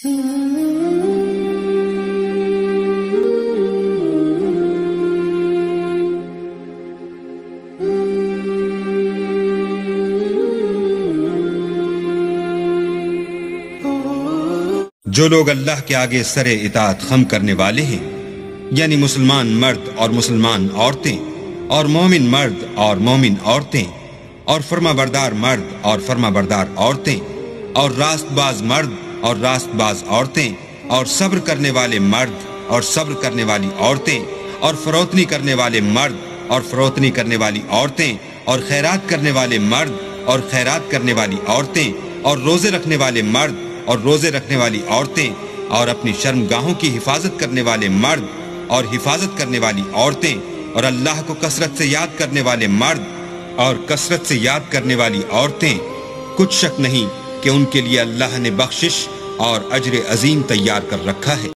جو لوگ اللہ کے آگے سر اطاعت خم کرنے والے ہیں، یعنی مسلمان مرد اور مسلمان عورتیں، اور مومن مرد اور مومن عورتیں، اور فرما بردار مرد اور فرما بردار عورتیں، اور راست باز مرد اور راست باز عورتیں، اور صبر کرنے والے مرد اور صبر کرنے والی عورتیں، اور فروتنی کرنے والے مرد اور فروتنی کرنے والی عورتیں، اور خیرات کرنے والے مرد اور خیرات کرنے والی عورتیں، اور روزے رکھنے والے مرد اور روزے رکھنے والی عورتیں، اور اپنی شرمگاہوں کی حفاظت کرنے والے مرد اور حفاظت کرنے والی عورتیں، اور اللہ کو کثرت سے یاد کرنے والے مرد اور کثرت سے یاد کرنے والی عورتیں، کچھ شک نہیں کہ ان کے لیے اللہ نے بخشش اور اجر عظیم تیار کر رکھا ہے۔